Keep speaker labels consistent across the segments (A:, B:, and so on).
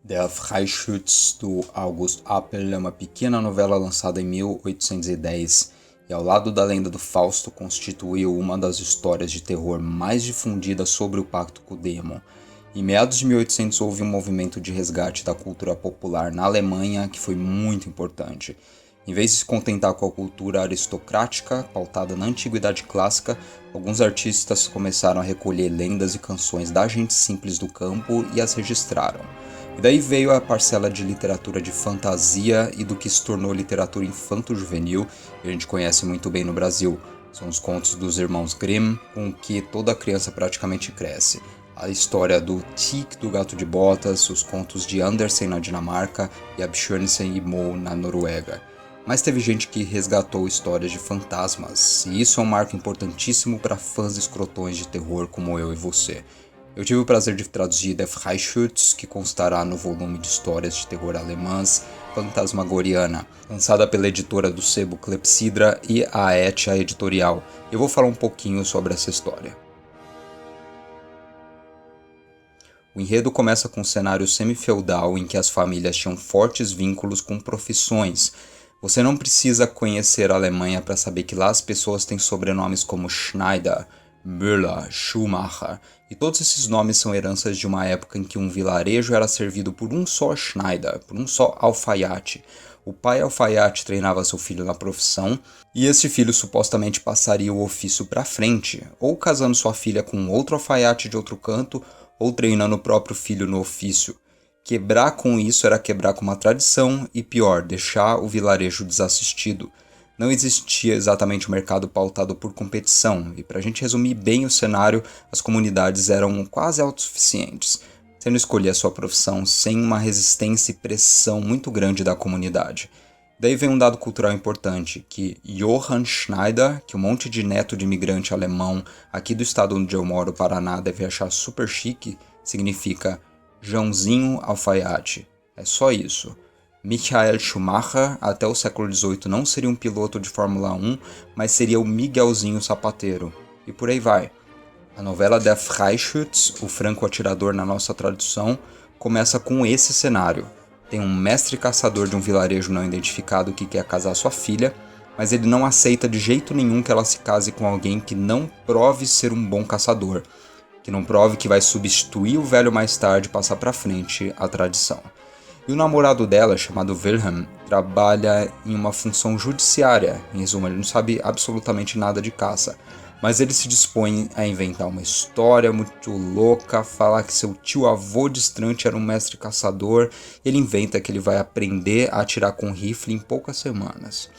A: Der Freischütz, do August Appel, é uma pequena novela lançada em 1810 e, ao lado da lenda do Fausto, constituiu uma das histórias de terror mais difundidas sobre o pacto com o Demo. Em meados de 1800 houve um movimento de resgate da cultura popular na Alemanha que foi muito importante. Em vez de se contentar com a cultura aristocrática, pautada na antiguidade clássica, alguns artistas começaram a recolher lendas e canções da gente simples do campo e as registraram. E daí veio a parcela de literatura de fantasia e do que se tornou literatura infanto-juvenil, que a gente conhece muito bem no Brasil. São os contos dos irmãos Grimm, com que toda criança praticamente cresce. A história do Tic do Gato de Botas, os contos de Andersen na Dinamarca e Abschönsen e Moe na Noruega. Mas teve gente que resgatou histórias de fantasmas, e isso é um marco importantíssimo para fãs escrotões de terror como eu e você. Eu tive o prazer de traduzir Der Freischütz, que constará no volume de histórias de terror alemãs Phantasmagoriana, lançada pela editora do sebo Clepsydra e a Etia Editorial. Eu vou falar um pouquinho sobre essa história. O enredo começa com um cenário semi-feudal em que as famílias tinham fortes vínculos com profissões. Você não precisa conhecer a Alemanha para saber que lá as pessoas têm sobrenomes como Schneider, Müller, Schumacher, e todos esses nomes são heranças de uma época em que um vilarejo era servido por um só Schneider, por um só alfaiate. O pai alfaiate treinava seu filho na profissão, e este filho supostamente passaria o ofício para frente, ou casando sua filha com outro alfaiate de outro canto, ou treinando o próprio filho no ofício. Quebrar com isso era quebrar com uma tradição e, pior, deixar o vilarejo desassistido. Não existia exatamente um mercado pautado por competição, e para a gente resumir bem o cenário, as comunidades eram quase autossuficientes. Você não escolhia a sua profissão sem uma resistência e pressão muito grande da comunidade. Daí vem um dado cultural importante, que Johann Schneider, que um monte de neto de imigrante alemão aqui do estado onde eu moro, Paraná, deve achar super chique, significa Joãozinho Alfaiate. É só isso. Michael Schumacher, até o século XVIII, não seria um piloto de Fórmula 1, mas seria o Miguelzinho Sapateiro. E por aí vai. A novela Der Freischütz, o franco atirador na nossa tradução, começa com esse cenário. Tem um mestre caçador de um vilarejo não identificado que quer casar sua filha, mas ele não aceita de jeito nenhum que ela se case com alguém que não prove ser um bom caçador, que não prove que vai substituir o velho mais tarde e passar para frente a tradição. E o namorado dela, chamado Wilhelm, trabalha em uma função judiciária. Em resumo, ele não sabe absolutamente nada de caça. Mas ele se dispõe a inventar uma história muito louca, falar que seu tio-avô distante era um mestre caçador. Ele inventa que ele vai aprender a atirar com rifle em poucas semanas.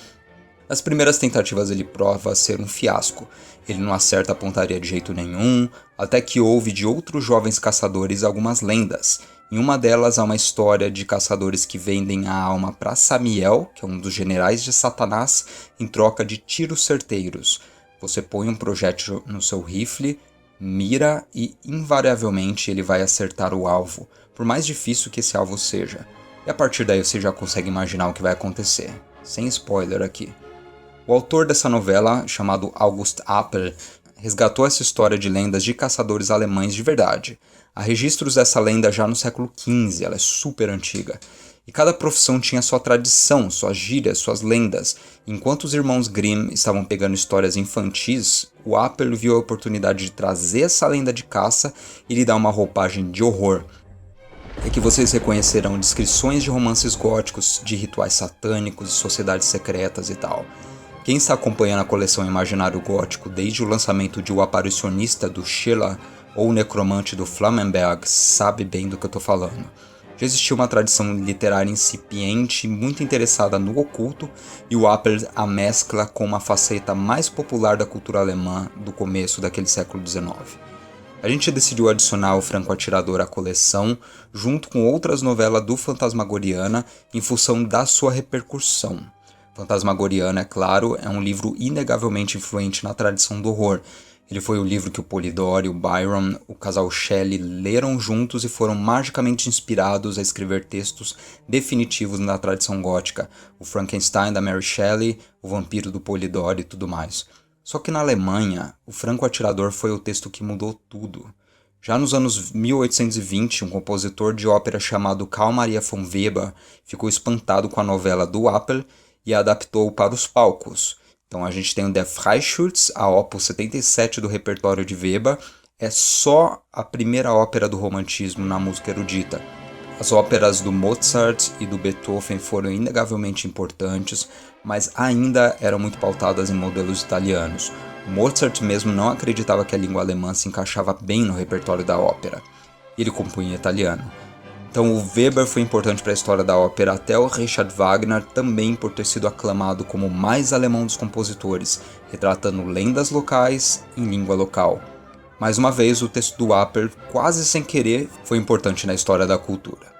A: Nas primeiras tentativas ele prova ser um fiasco. Ele não acerta a pontaria de jeito nenhum, até que ouve de outros jovens caçadores algumas lendas. Em uma delas há uma história de caçadores que vendem a alma para Samiel, que é um dos generais de Satanás, em troca de tiros certeiros. Você põe um projétil no seu rifle, mira e invariavelmente ele vai acertar o alvo, por mais difícil que esse alvo seja. E a partir daí você já consegue imaginar o que vai acontecer. Sem spoiler aqui. O autor dessa novela, chamado August Appel, resgatou essa história de lendas de caçadores alemães de verdade. Há registros dessa lenda já no século XV, ela é super antiga. E cada profissão tinha sua tradição, suas gírias, suas lendas. Enquanto os irmãos Grimm estavam pegando histórias infantis, o Appel viu a oportunidade de trazer essa lenda de caça e lhe dar uma roupagem de horror. É que vocês reconhecerão descrições de romances góticos, de rituais satânicos, de sociedades secretas e tal. Quem está acompanhando a coleção Imaginário Gótico desde o lançamento de O Aparicionista do Schiller ou O Necromante do Flammenberg sabe bem do que eu estou falando. Já existia uma tradição literária incipiente muito interessada no oculto, e o Appel a mescla com uma faceta mais popular da cultura alemã do começo daquele século XIX. A gente decidiu adicionar o Franco Atirador à coleção, junto com outras novelas do Phantasmagoriana, em função da sua repercussão. Phantasmagoriana, é claro, é um livro inegavelmente influente na tradição do horror. Ele foi o livro que o Polidori, o Byron, o casal Shelley leram juntos e foram magicamente inspirados a escrever textos definitivos na tradição gótica. O Frankenstein da Mary Shelley, o Vampiro do Polidori e tudo mais. Só que na Alemanha, o Franco Atirador foi o texto que mudou tudo. Já nos anos 1820, um compositor de ópera chamado Carl Maria von Weber ficou espantado com a novela do Apel e a adaptou para os palcos. Então a gente tem o Der Freischütz, a opus 77 do repertório de Weber, é só a primeira ópera do romantismo na música erudita. As óperas do Mozart e do Beethoven foram inegavelmente importantes, mas ainda eram muito pautadas em modelos italianos. Mozart mesmo não acreditava que a língua alemã se encaixava bem no repertório da ópera. Ele compunha em italiano. Então o Weber foi importante para a história da ópera até o Richard Wagner, também por ter sido aclamado como o mais alemão dos compositores, retratando lendas locais em língua local. Mais uma vez, o texto do Apel, quase sem querer, foi importante na história da cultura.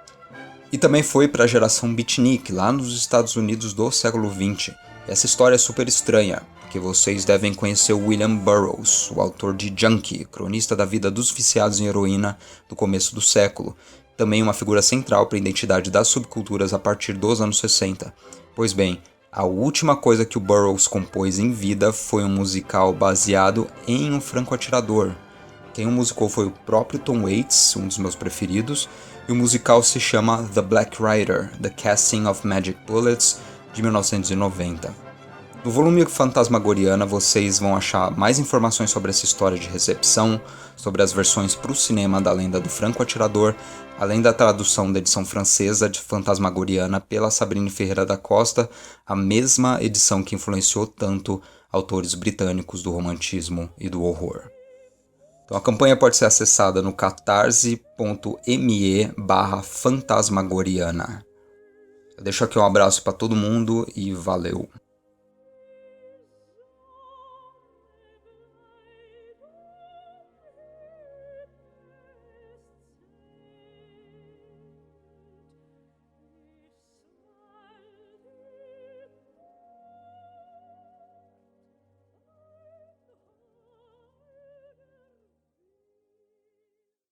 A: E também foi para a geração beatnik, lá nos Estados Unidos do século XX. Essa história é super estranha, porque vocês devem conhecer o William Burroughs, o autor de Junkie, cronista da vida dos viciados em heroína do começo do século. Também uma figura central para a identidade das subculturas a partir dos anos 60. Pois bem, a última coisa que o Burroughs compôs em vida foi um musical baseado em um franco-atirador. Quem o musicou foi o próprio Tom Waits, um dos meus preferidos, e o musical se chama The Black Rider, The Casting of Magic Bullets, de 1990. No volume Fantasmagoriana vocês vão achar mais informações sobre essa história de recepção, sobre as versões para o cinema da lenda do franco-atirador, além da tradução da edição francesa de Fantasmagoriana pela Sabrine Ferreira da Costa, a mesma edição que influenciou tanto autores britânicos do romantismo e do horror. Então a campanha pode ser acessada no catarse.me/fantasmagoriana. Eu deixo aqui um abraço para todo mundo e valeu!